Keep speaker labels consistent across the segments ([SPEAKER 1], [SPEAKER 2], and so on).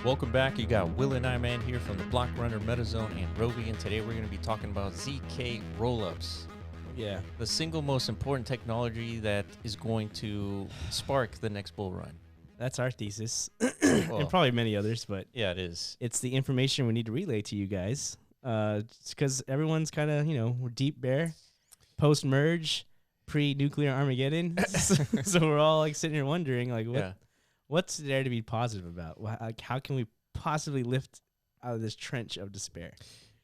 [SPEAKER 1] Welcome back. You got Will and I, man, here from the Block Runner, MetaZone, and Rovi, and today we're going to be talking about ZK Rollups.
[SPEAKER 2] Yeah.
[SPEAKER 1] The single most important technology that is going to spark the next bull run.
[SPEAKER 2] That's our thesis,
[SPEAKER 1] Well,
[SPEAKER 2] and probably many others, but
[SPEAKER 1] yeah, it is.
[SPEAKER 2] it's the information we need to relay to you guys. Because everyone's kind of, we're deep bear, post-merge, pre-nuclear Armageddon. So we're all like sitting here wondering, like, what's there to be positive about? How can we possibly lift out of this trench of despair?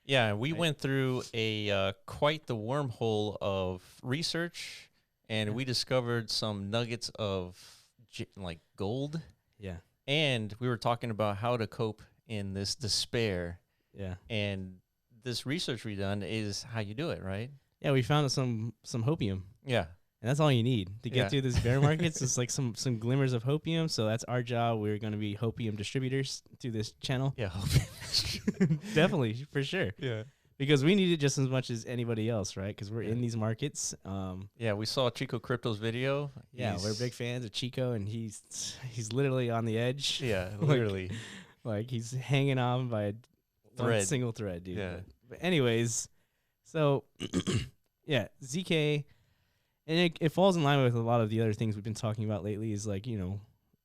[SPEAKER 1] Yeah, we went through a quite the wormhole of research, and we discovered some nuggets of like gold.
[SPEAKER 2] Yeah.
[SPEAKER 1] And we were talking about how to cope in this despair.
[SPEAKER 2] Yeah.
[SPEAKER 1] And this research we done is how you do it, right?
[SPEAKER 2] Yeah, we found some hopium.
[SPEAKER 1] Yeah.
[SPEAKER 2] And that's all you need to get through this bear markets. It's like some glimmers of hopium. So that's our job. We're going to be hopium distributors through this channel.
[SPEAKER 1] Yeah, hopium.
[SPEAKER 2] Definitely, for sure.
[SPEAKER 1] Yeah.
[SPEAKER 2] Because we need it just as much as anybody else, right? Because we're in these markets.
[SPEAKER 1] Yeah, we saw Chico Crypto's video.
[SPEAKER 2] Yeah, we're big fans of Chico, and he's literally on the edge.
[SPEAKER 1] Yeah, literally.
[SPEAKER 2] like he's hanging on by one single thread, dude.
[SPEAKER 1] Yeah.
[SPEAKER 2] But anyways, so yeah, ZK. And it falls in line with a lot of the other things we've been talking about lately is like,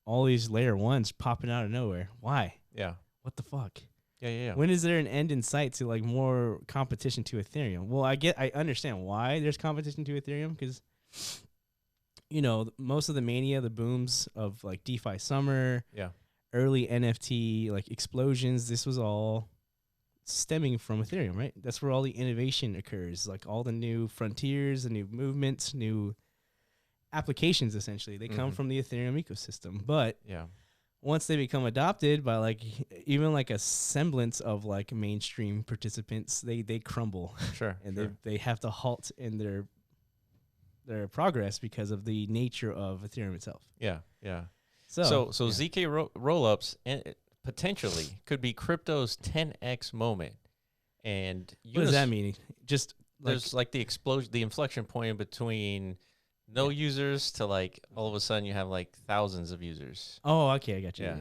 [SPEAKER 2] all these layer ones popping out of nowhere. Why?
[SPEAKER 1] Yeah.
[SPEAKER 2] What the fuck?
[SPEAKER 1] Yeah.
[SPEAKER 2] When is there an end in sight to like more competition to Ethereum? Well, I understand why there's competition to Ethereum because, most of the mania, the booms of like DeFi summer, early NFT like explosions, this was all stemming from Ethereum, right? That's where all the innovation occurs, like all the new frontiers, the new movements, new applications, essentially. They come from the Ethereum ecosystem. But once they become adopted by like even like a semblance of like mainstream participants, they crumble. And they have to halt in their progress because of the nature of Ethereum itself.
[SPEAKER 1] Yeah. So ZK rollups potentially could be crypto's 10x moment. And
[SPEAKER 2] what does that mean? Just
[SPEAKER 1] there's like the explosion, the inflection point between no users to like all of a sudden you have like thousands of users.
[SPEAKER 2] Oh, okay, I got you. Yeah.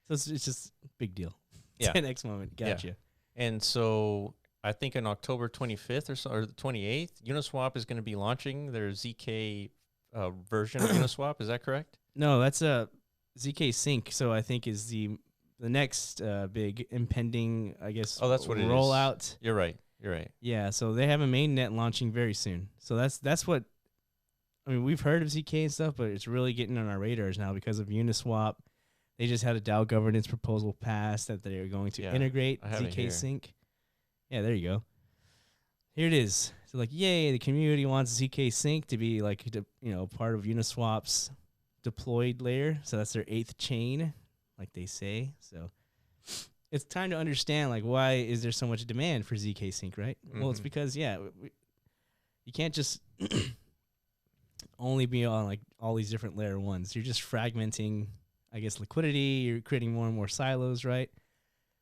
[SPEAKER 2] So it's just big deal.
[SPEAKER 1] Yeah.
[SPEAKER 2] 10x moment. Gotcha.
[SPEAKER 1] Yeah. And so I think on October 25th or the 28th, Uniswap is going to be launching their ZK version of Uniswap. Is that correct?
[SPEAKER 2] No, that's a ZKSync. So I think is the next big impending, I guess,
[SPEAKER 1] that's what
[SPEAKER 2] rollout.
[SPEAKER 1] It is. You're right.
[SPEAKER 2] Yeah, so they have a mainnet launching very soon. So that's what, I mean, we've heard of ZK and stuff, but it's really getting on our radars now because of Uniswap. They just had a DAO governance proposal passed that they're going to integrate ZKSync. Yeah, there you go. Here it is. So like, yay, the community wants ZKSync to be like, part of Uniswap's deployed layer. So that's their 8th chain, like they say. So it's time to understand, like, why is there so much demand for ZKSync, right? Well, it's because, you can't just only be on, like, all these different layer ones. You're just fragmenting, I guess, liquidity. You're creating more and more silos, right?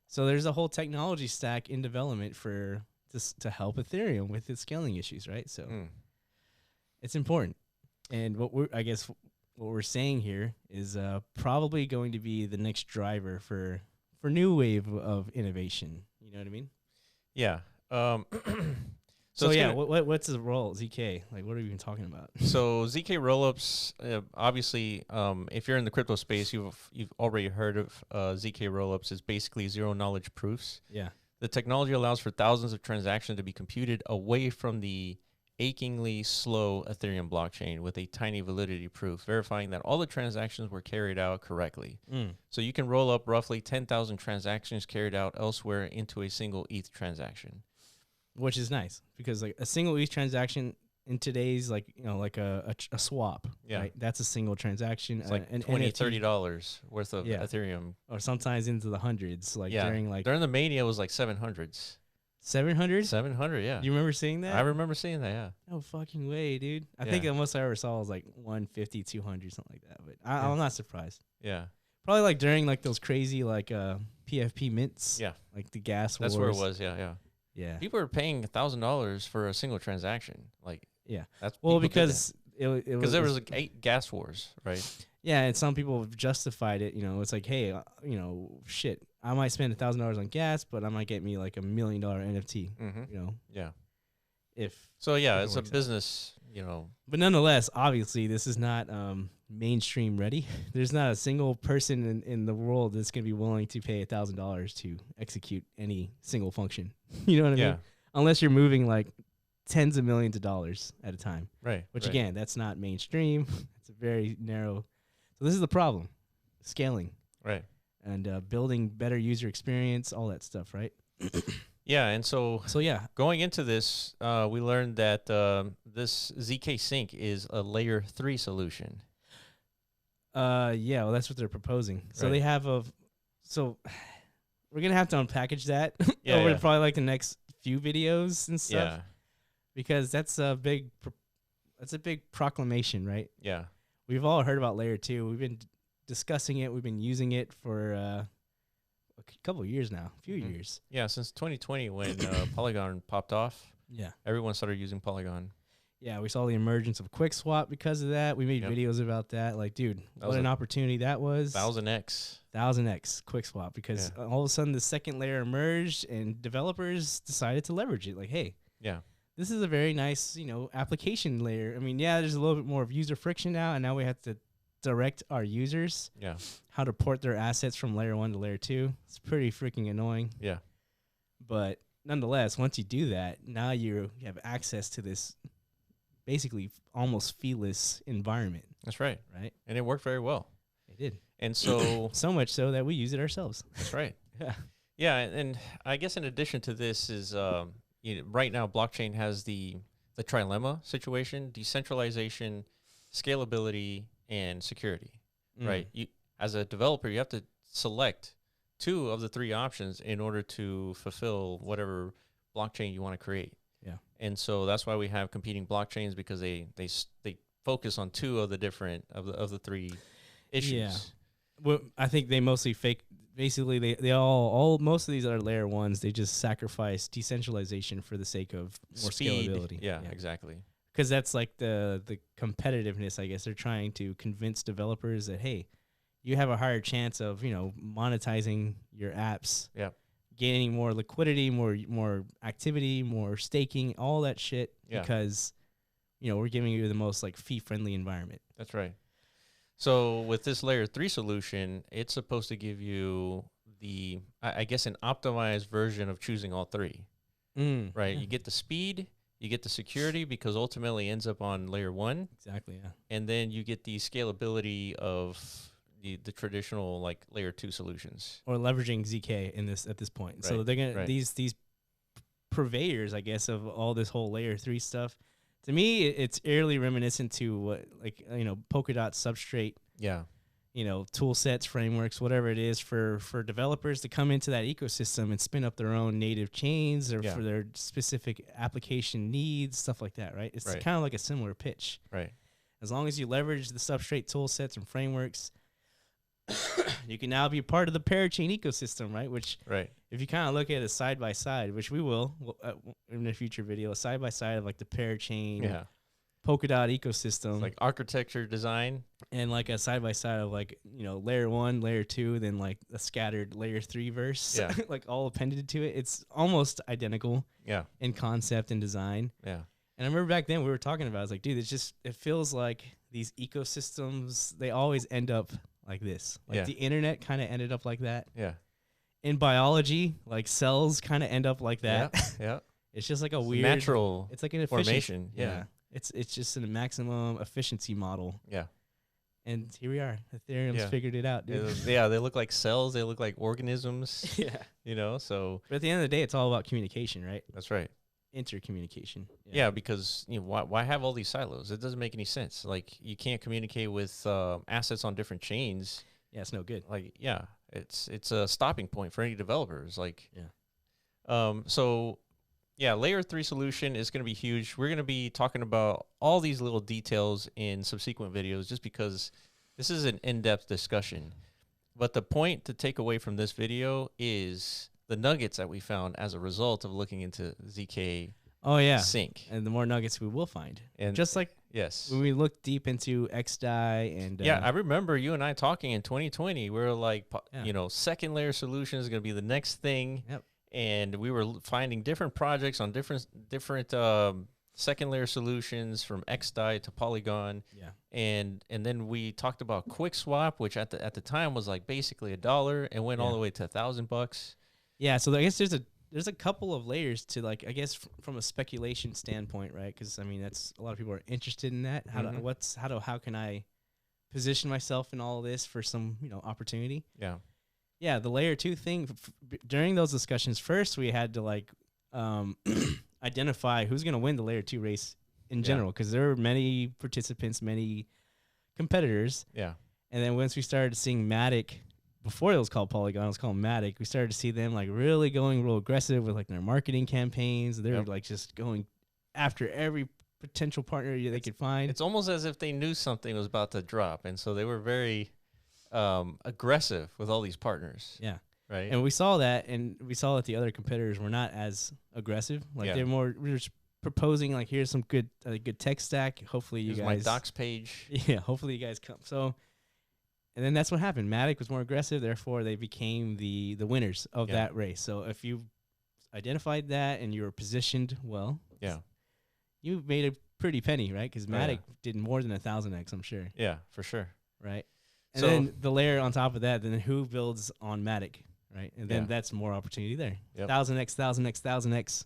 [SPEAKER 2] So there's a whole technology stack in development for this to help Ethereum with its scaling issues, right? So it's important. And what we're saying here is probably going to be the next driver for new wave of innovation. You know what I mean?
[SPEAKER 1] Yeah.
[SPEAKER 2] What's the role, ZK? Like, what are we even talking about?
[SPEAKER 1] So ZK rollups, obviously, if you're in the crypto space, you've already heard of ZK rollups. Is basically zero knowledge proofs.
[SPEAKER 2] Yeah.
[SPEAKER 1] The technology allows for thousands of transactions to be computed away from the achingly slow Ethereum blockchain with a tiny validity proof, verifying that all the transactions were carried out correctly. So you can roll up roughly 10,000 transactions carried out elsewhere into a single ETH transaction.
[SPEAKER 2] Which is nice because like a single ETH transaction in today's like a swap, right? That's a single transaction.
[SPEAKER 1] It's like $20, $30 worth of Ethereum,
[SPEAKER 2] or sometimes into the hundreds. Like during
[SPEAKER 1] the Mania, it was like 700s.
[SPEAKER 2] 700?
[SPEAKER 1] 700, yeah.
[SPEAKER 2] You remember seeing that?
[SPEAKER 1] I remember seeing that, yeah.
[SPEAKER 2] No fucking way, dude. I think the most I ever saw was like 150, 200, something like that. But I'm not surprised.
[SPEAKER 1] Yeah.
[SPEAKER 2] Probably like during like those crazy like PFP mints.
[SPEAKER 1] Yeah.
[SPEAKER 2] Like the gas
[SPEAKER 1] That's
[SPEAKER 2] wars.
[SPEAKER 1] where it was, yeah.
[SPEAKER 2] Yeah.
[SPEAKER 1] People are paying $1,000 for a single transaction. Like,
[SPEAKER 2] yeah.
[SPEAKER 1] That's
[SPEAKER 2] well, because it was
[SPEAKER 1] there was like 8 gas wars, right?
[SPEAKER 2] Yeah, and some people have justified it. You know, it's like, hey, shit, I might spend $1,000 on gas, but I might get me like $1 million NFT.
[SPEAKER 1] Mm-hmm.
[SPEAKER 2] You know,
[SPEAKER 1] Yeah.
[SPEAKER 2] if
[SPEAKER 1] So yeah,
[SPEAKER 2] if it
[SPEAKER 1] it's a
[SPEAKER 2] works out.
[SPEAKER 1] business. You know.
[SPEAKER 2] But nonetheless, obviously, this is not mainstream ready. There's not a single person in the world that's going to be willing to pay $1,000 to execute any single function. You know what I
[SPEAKER 1] Yeah.
[SPEAKER 2] mean? Unless you're moving like tens of millions of dollars at a time,
[SPEAKER 1] Right.
[SPEAKER 2] which
[SPEAKER 1] right.
[SPEAKER 2] again, that's not mainstream. It's a very narrow. So this is the problem: scaling
[SPEAKER 1] Right.
[SPEAKER 2] and building better user experience, all that stuff, right?
[SPEAKER 1] Yeah, and so
[SPEAKER 2] Yeah,
[SPEAKER 1] going into this, we learned that this ZKSync is a layer 3 solution.
[SPEAKER 2] yeah. Well, that's what they're proposing. So
[SPEAKER 1] Right.
[SPEAKER 2] they have so we're gonna have to unpackage that
[SPEAKER 1] Yeah,
[SPEAKER 2] over
[SPEAKER 1] yeah.
[SPEAKER 2] probably like the next few videos and stuff,
[SPEAKER 1] Yeah.
[SPEAKER 2] because that's a big proclamation, right?
[SPEAKER 1] Yeah.
[SPEAKER 2] We've all heard about layer 2. We've been discussing it. We've been using it for a couple of years now, a few
[SPEAKER 1] Mhm.
[SPEAKER 2] years.
[SPEAKER 1] Yeah, since 2020 when Polygon popped off,
[SPEAKER 2] Yeah.
[SPEAKER 1] everyone started using Polygon.
[SPEAKER 2] Yeah, we saw the emergence of QuickSwap because of that. We made
[SPEAKER 1] Yep.
[SPEAKER 2] videos about that. Like, dude,
[SPEAKER 1] That
[SPEAKER 2] what
[SPEAKER 1] was
[SPEAKER 2] an
[SPEAKER 1] a
[SPEAKER 2] opportunity that was.
[SPEAKER 1] 1000x.
[SPEAKER 2] 1000x QuickSwap, because all of a sudden the second layer emerged and developers decided to leverage it. Like, hey,
[SPEAKER 1] Yeah.
[SPEAKER 2] this is a very nice, application layer. I mean, yeah, there's a little bit more of user friction now, and now we have to direct our users
[SPEAKER 1] Yeah.
[SPEAKER 2] how to port their assets from layer 1 to layer 2. It's pretty freaking annoying.
[SPEAKER 1] Yeah.
[SPEAKER 2] But nonetheless, once you do that, now you have access to this basically almost feeless environment,
[SPEAKER 1] That's right.
[SPEAKER 2] right?
[SPEAKER 1] And it worked very well.
[SPEAKER 2] It did.
[SPEAKER 1] And so
[SPEAKER 2] So much so that we use it ourselves.
[SPEAKER 1] that's right.
[SPEAKER 2] Yeah.
[SPEAKER 1] Yeah, and I guess in addition to this is right now blockchain has the trilemma situation: decentralization, scalability, and security. Right? You as a developer, you have to select 2 of the 3 options in order to fulfill whatever blockchain you want to create.
[SPEAKER 2] Yeah.
[SPEAKER 1] And so that's why we have competing blockchains, because they focus on 2 of the different of the 3 issues.
[SPEAKER 2] Yeah. Well, I think they mostly fake. Basically, they all most of these are layer 1s. They just sacrifice decentralization for the sake of more
[SPEAKER 1] Speed.
[SPEAKER 2] scalability.
[SPEAKER 1] Yeah, exactly.
[SPEAKER 2] Because that's like the competitiveness, I guess. They're trying to convince developers that, hey, you have a higher chance of monetizing your apps,
[SPEAKER 1] Yeah.
[SPEAKER 2] gaining more liquidity, more activity, more staking, all that shit.
[SPEAKER 1] Yeah.
[SPEAKER 2] Because we're giving you the most like fee friendly environment.
[SPEAKER 1] That's right. So with this layer 3 solution, it's supposed to give you I guess an optimized version of choosing all 3, right?
[SPEAKER 2] Yeah.
[SPEAKER 1] You get the speed, you get the security, because ultimately ends up on layer 1,
[SPEAKER 2] Exactly. Yeah.
[SPEAKER 1] and then you get the scalability of the traditional like layer 2 solutions.
[SPEAKER 2] Or leveraging ZK at this point. So
[SPEAKER 1] Right,
[SPEAKER 2] they're gonna
[SPEAKER 1] right.
[SPEAKER 2] these purveyors, I guess, of all this whole layer 3 stuff. To me, it's eerily reminiscent to what Polkadot substrate,
[SPEAKER 1] Yeah.
[SPEAKER 2] tool sets, frameworks, whatever it is for developers to come into that ecosystem and spin up their own native chains or
[SPEAKER 1] Yeah.
[SPEAKER 2] for their specific application needs, stuff like that, right? It's
[SPEAKER 1] Right.
[SPEAKER 2] kind of like a similar pitch.
[SPEAKER 1] Right.
[SPEAKER 2] As long as you leverage the substrate tool sets and frameworks, you can now be part of the parachain ecosystem, right? Which,
[SPEAKER 1] Right.
[SPEAKER 2] if you kind of look at it side by side, which we will in a future video, side by side of like the parachain,
[SPEAKER 1] Yeah.
[SPEAKER 2] Polkadot ecosystem,
[SPEAKER 1] It's like architecture design.
[SPEAKER 2] and like a side by side of like layer 1, layer 2, then like a scattered layer 3 verse,
[SPEAKER 1] Yeah.
[SPEAKER 2] like all appended to it. It's almost identical
[SPEAKER 1] Yeah.
[SPEAKER 2] in concept and design.
[SPEAKER 1] Yeah.
[SPEAKER 2] And I remember back then we were talking about, I was like, dude, it feels like these ecosystems, they always end up like this. Like
[SPEAKER 1] Yeah.
[SPEAKER 2] the internet kind of ended up like that.
[SPEAKER 1] Yeah.
[SPEAKER 2] In biology, like cells kind of end up like that.
[SPEAKER 1] Yeah. Yeah.
[SPEAKER 2] It's just like a
[SPEAKER 1] It's
[SPEAKER 2] weird
[SPEAKER 1] natural
[SPEAKER 2] It's like an efficient,
[SPEAKER 1] formation. Yeah.
[SPEAKER 2] It's just a maximum efficiency model.
[SPEAKER 1] Yeah.
[SPEAKER 2] And here we are. Ethereum's
[SPEAKER 1] Yeah.
[SPEAKER 2] figured it out, dude.
[SPEAKER 1] Yeah, they look like cells. They look like organisms.
[SPEAKER 2] Yeah.
[SPEAKER 1] So
[SPEAKER 2] But at the end of the day, it's all about communication, right?
[SPEAKER 1] that's right.
[SPEAKER 2] Intercommunication.
[SPEAKER 1] Yeah, because why have all these silos? It doesn't make any sense. Like you can't communicate with assets on different chains.
[SPEAKER 2] Yeah, it's no good.
[SPEAKER 1] Like it's a stopping point for any developers. Like
[SPEAKER 2] Yeah.
[SPEAKER 1] So yeah, layer 3 solution is going to be huge. We're going to be talking about all these little details in subsequent videos, just because this is an in-depth discussion. But the point to take away from this video is the nuggets that we found as a result of looking into ZK
[SPEAKER 2] Oh yeah.
[SPEAKER 1] Sync.
[SPEAKER 2] And the more nuggets we will find.
[SPEAKER 1] And
[SPEAKER 2] Just like
[SPEAKER 1] Yes.
[SPEAKER 2] When we looked deep into XDAI and
[SPEAKER 1] Yeah, I remember you and I talking in 2020. We were like,
[SPEAKER 2] Yeah.
[SPEAKER 1] you know, second layer solution is going to be the next thing.
[SPEAKER 2] Yep.
[SPEAKER 1] And we were finding different projects on different second layer solutions from XDAI to Polygon.
[SPEAKER 2] Yeah.
[SPEAKER 1] And then we talked about Quick Swap, which at the time was like basically $1 and went all the way to $1,000.
[SPEAKER 2] Yeah. So I guess there's a couple of layers to, like, I guess from a speculation standpoint, right? Because I mean, that's a lot of people are interested in that. How can I position myself in all of this for some, you know, opportunity?
[SPEAKER 1] Yeah.
[SPEAKER 2] Yeah, the layer 2 thing, during those discussions, first we had to, like, identify who's going to win the layer 2 race in general, because there were many participants, many competitors.
[SPEAKER 1] Yeah.
[SPEAKER 2] And then once we started seeing Matic, before it was called Polygon, it was called Matic, we started to see them, like, really going real aggressive with, like, their marketing campaigns. They were, like, just going after every potential partner they could find.
[SPEAKER 1] It's almost as if they knew something was about to drop, and so they were very aggressive with all these partners.
[SPEAKER 2] Yeah.
[SPEAKER 1] Right.
[SPEAKER 2] And we saw that, and we saw that the other competitors were not as aggressive. Like, they're more, we're just proposing, like, here's some good tech stack. Hopefully you
[SPEAKER 1] Here's
[SPEAKER 2] guys.
[SPEAKER 1] my docs page.
[SPEAKER 2] Yeah. Hopefully you guys come. So, and then that's what happened. Matic was more aggressive. Therefore, they became the winners of that race. So if you identified that and you were positioned well, you made a pretty penny, right? Because Matic did more than 1,000x, I'm sure.
[SPEAKER 1] Yeah, for sure.
[SPEAKER 2] Right. And then the layer on top of that, then who builds on Matic, right? And then that's more opportunity there. 1,000x, 1,000x, 1,000x.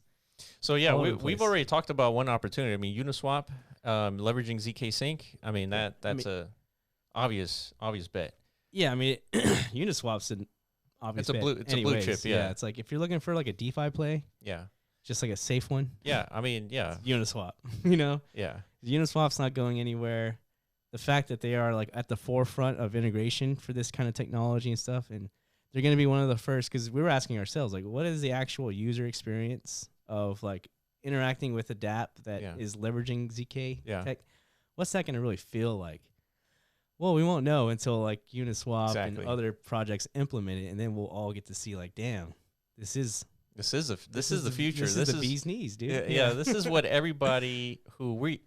[SPEAKER 1] So yeah, we've already talked about one opportunity. I mean, Uniswap, leveraging ZKSync. I mean, that's a obvious bet.
[SPEAKER 2] Yeah, I mean, Uniswap's an obvious bet.
[SPEAKER 1] It's a blue chip. Yeah,
[SPEAKER 2] it's like if you're looking for, like, a DeFi play.
[SPEAKER 1] Yeah.
[SPEAKER 2] Just like a safe one.
[SPEAKER 1] Yeah, I mean, yeah.
[SPEAKER 2] Uniswap, you know?
[SPEAKER 1] Yeah.
[SPEAKER 2] Uniswap's not going anywhere. The fact that they are, like, at the forefront of integration for this kind of technology and stuff, and they're going to be one of the first, because we were asking ourselves, like, what is the actual user experience of, like, interacting with a dApp that is leveraging ZK tech? What's that going to really feel like? Well, we won't know until, like, Uniswap and other projects implement it, and then we'll all get to see, like, damn, this is the future. This is the bee's knees, dude.
[SPEAKER 1] Yeah, this is what everybody who we're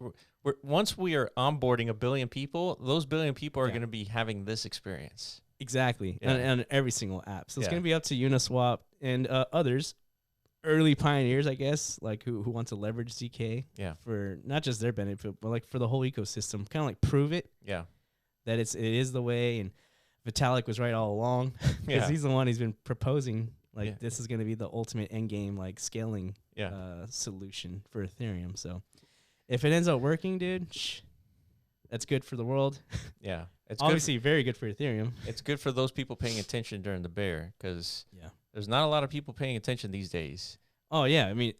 [SPEAKER 1] once we are onboarding 1 billion people, those 1 billion people are going to be having this experience.
[SPEAKER 2] Exactly, on every single app. So it's going to be up to Uniswap and others, early pioneers, I guess, like who want to leverage ZK for not just their benefit, but, like, for the whole ecosystem. Kind of, like, prove it. Yeah, that it is the way. And Vitalik was right all along, because he's the one who's been proposing. Like, this is going to be the ultimate end game, like, scaling solution for Ethereum. So if it ends up working, dude, that's good for the world. Yeah. It's obviously very good for Ethereum.
[SPEAKER 1] It's good for those people paying attention during the bear, because there's not a lot of people paying attention these days.
[SPEAKER 2] Oh, yeah. I mean,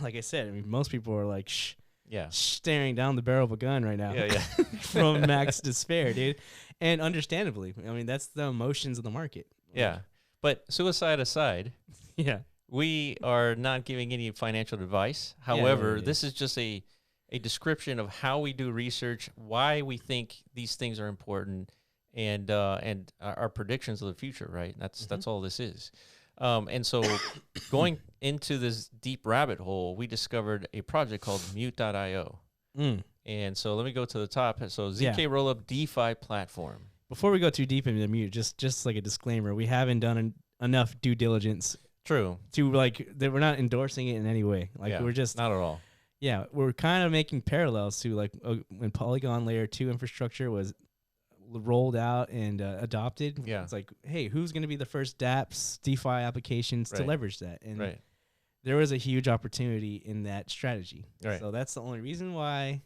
[SPEAKER 2] like I said, most people are like, staring down the barrel of a gun right now. From max despair, dude. And understandably, I mean, that's the emotions of the market.
[SPEAKER 1] Yeah. But suicide aside, we are not giving any financial advice. However, this is just a description of how we do research, why we think these things are important, and our predictions of the future, right? That's all this is. And so going into this deep rabbit hole, we discovered a project called Mute.io. And so let me go to the top. So ZK Rollup DeFi platform.
[SPEAKER 2] Before we go too deep into Mute, just like a disclaimer, we haven't done enough due diligence.
[SPEAKER 1] True.
[SPEAKER 2] To, like, that we're not endorsing it in any way. Like, we're just
[SPEAKER 1] not at all.
[SPEAKER 2] Yeah, we're kind of making parallels to, like, when Polygon layer 2 infrastructure was rolled out and adopted. Yeah. It's like, hey, who's going to be the first dApps, DeFi applications to leverage that? And there was a huge opportunity in that strategy. Right. So that's the only reason why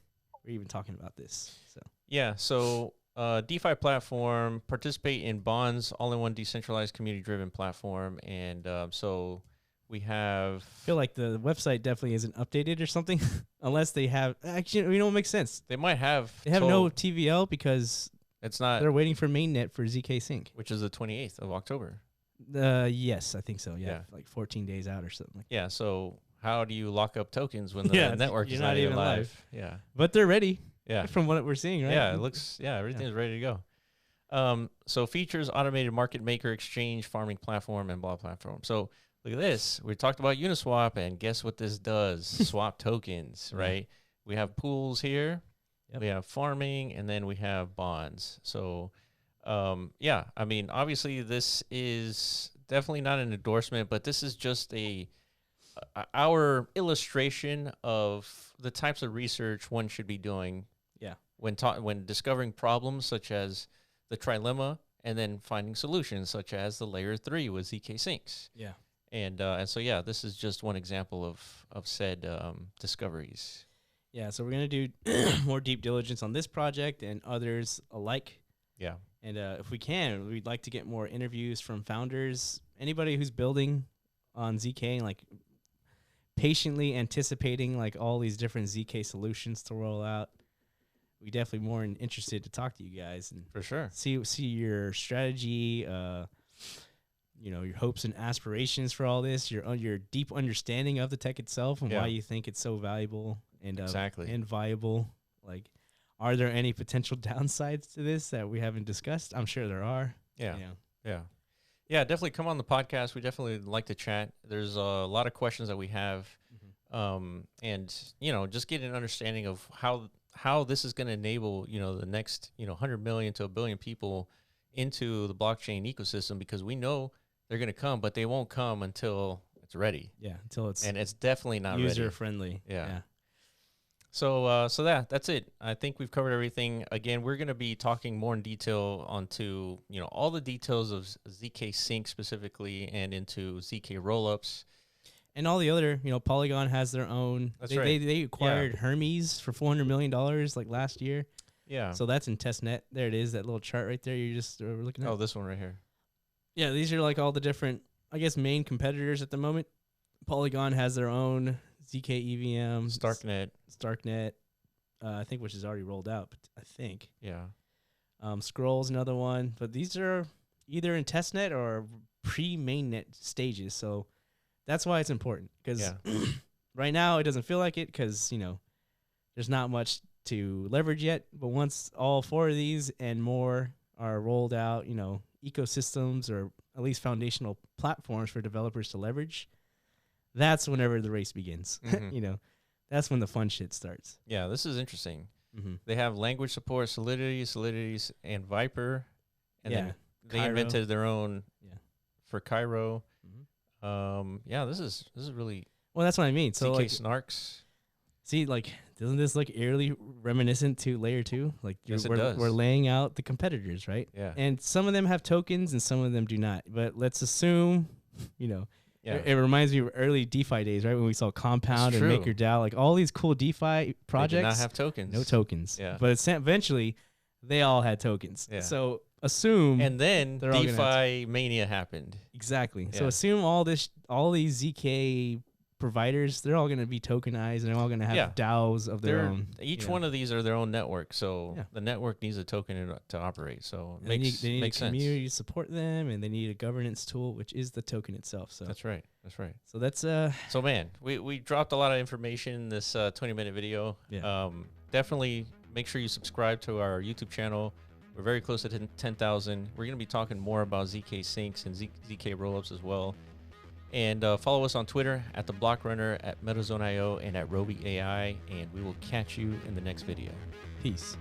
[SPEAKER 2] we're even talking about this. So
[SPEAKER 1] yeah, so DeFi platform, participate in bonds, all-in-one decentralized community-driven platform. And so we have...
[SPEAKER 2] I feel like the website definitely isn't updated or something, unless they have... Actually, it makes sense.
[SPEAKER 1] They might have...
[SPEAKER 2] They have no TVL because
[SPEAKER 1] it's not...
[SPEAKER 2] They're waiting for mainnet for ZKSync.
[SPEAKER 1] Which is the 28th of October.
[SPEAKER 2] Yes, I think so. Yeah, like 14 days out or something. Like
[SPEAKER 1] that. So how do you lock up tokens when the network is not even live? Yeah.
[SPEAKER 2] But they're ready.
[SPEAKER 1] Yeah.
[SPEAKER 2] From what we're seeing, right?
[SPEAKER 1] Yeah, it looks... Yeah, everything's ready to go. So features, automated market maker, exchange, farming platform, and blah platform. So... Look at this. We talked about Uniswap, and guess what this does? Swap tokens, right? We have pools here,
[SPEAKER 2] Yep.
[SPEAKER 1] we have farming, and then we have bonds. So, yeah, I mean, obviously this is definitely not an endorsement, but this is just our illustration of the types of research one should be doing.
[SPEAKER 2] Yeah.
[SPEAKER 1] When discovering problems such as the trilemma, and then finding solutions such as the layer 3 with ZKSyncs.
[SPEAKER 2] Yeah.
[SPEAKER 1] And so yeah, this is just one example of said discoveries.
[SPEAKER 2] Yeah, so we're going to do more deep diligence on this project and others alike.
[SPEAKER 1] Yeah.
[SPEAKER 2] And if we can, we'd like to get more interviews from founders, anybody who's building on ZK and like patiently anticipating like all these different ZK solutions to roll out. We definitely more interested to talk to you guys and
[SPEAKER 1] For sure.
[SPEAKER 2] see your strategy, you know, your hopes and aspirations for all this, your deep understanding of the tech itself and why you think it's so valuable and
[SPEAKER 1] Exactly.
[SPEAKER 2] and viable. Like, are there any potential downsides to this that we haven't discussed? I'm sure there are.
[SPEAKER 1] Yeah.
[SPEAKER 2] Yeah.
[SPEAKER 1] Yeah. Yeah, definitely come on the podcast. We definitely like to chat. There's a lot of questions that we have. And, you know, just get an understanding of how this is going to enable, you know, the next, you know, 100 million to 1 billion people into the blockchain ecosystem, because we know they're going to come, but they won't come until it's ready.
[SPEAKER 2] Yeah, until it's
[SPEAKER 1] And it's definitely not
[SPEAKER 2] user
[SPEAKER 1] ready.
[SPEAKER 2] friendly.
[SPEAKER 1] Yeah. So that's it. I think we've covered everything. Again, we're going to be talking more in detail onto, you know, all the details of ZKSync specifically and into ZK Rollups.
[SPEAKER 2] And all the other, you know, Polygon has their own.
[SPEAKER 1] That's right.
[SPEAKER 2] They acquired Hermes for $400 million like last year.
[SPEAKER 1] Yeah.
[SPEAKER 2] So that's in testnet. There it is, that little chart right there you just were looking at.
[SPEAKER 1] Oh, this one right here.
[SPEAKER 2] Yeah, these are like all the different, I guess, main competitors at the moment. Polygon has their own ZK EVM, Starknet, I think, which is already rolled out, but I think.
[SPEAKER 1] Yeah.
[SPEAKER 2] Scroll's another one, but these are either in testnet or pre-mainnet stages. So that's why it's important, because right now it doesn't feel like it, because, you know, there's not much to leverage yet. But once all 4 of these and more are rolled out, you know, ecosystems or at least foundational platforms for developers to leverage, that's whenever the race begins. You know, that's when the fun shit starts.
[SPEAKER 1] Yeah, this is interesting. They have language support, Solidity, and Viper, and then they
[SPEAKER 2] Cairo.
[SPEAKER 1] invented their own for Cairo. Yeah, this is really
[SPEAKER 2] Well, that's what I mean. So
[SPEAKER 1] ZK
[SPEAKER 2] like,
[SPEAKER 1] Snarks.
[SPEAKER 2] see, like, doesn't this look eerily reminiscent to layer 2? Like,
[SPEAKER 1] Yes, it
[SPEAKER 2] we're
[SPEAKER 1] does.
[SPEAKER 2] laying out the competitors, right?
[SPEAKER 1] Yeah.
[SPEAKER 2] And some of them have tokens and some of them do not. But let's assume, you know,
[SPEAKER 1] Yeah.
[SPEAKER 2] it reminds me of early DeFi days, right? When we saw Compound
[SPEAKER 1] It's
[SPEAKER 2] and
[SPEAKER 1] true.
[SPEAKER 2] MakerDAO, like all these cool DeFi
[SPEAKER 1] They did
[SPEAKER 2] projects.
[SPEAKER 1] not have tokens.
[SPEAKER 2] No tokens.
[SPEAKER 1] Yeah.
[SPEAKER 2] But eventually, they all had tokens.
[SPEAKER 1] Yeah.
[SPEAKER 2] So assume
[SPEAKER 1] And then
[SPEAKER 2] They're all gonna
[SPEAKER 1] DeFi Mania happened.
[SPEAKER 2] exactly. So
[SPEAKER 1] Yeah.
[SPEAKER 2] assume all these ZK providers, they're all going to be tokenized and they're all going to have DAOs of their own.
[SPEAKER 1] Each
[SPEAKER 2] Yeah.
[SPEAKER 1] one of these are their own network, so
[SPEAKER 2] Yeah.
[SPEAKER 1] the network needs a token to operate. So it
[SPEAKER 2] They
[SPEAKER 1] makes
[SPEAKER 2] need
[SPEAKER 1] makes
[SPEAKER 2] a
[SPEAKER 1] sense.
[SPEAKER 2] community to support them, and they need a governance tool, which is the token itself. So
[SPEAKER 1] That's right. That's right.
[SPEAKER 2] So that's
[SPEAKER 1] So man, we dropped a lot of information in this 20-minute video.
[SPEAKER 2] Yeah.
[SPEAKER 1] Definitely make sure you subscribe to our YouTube channel. We're very close to 10,000. We're going to be talking more about ZKSyncs and ZK Rollups as well. And follow us on Twitter at The Block Runner, at MetaZone.io, and at Roby AI. And we will catch you in the next video.
[SPEAKER 2] peace.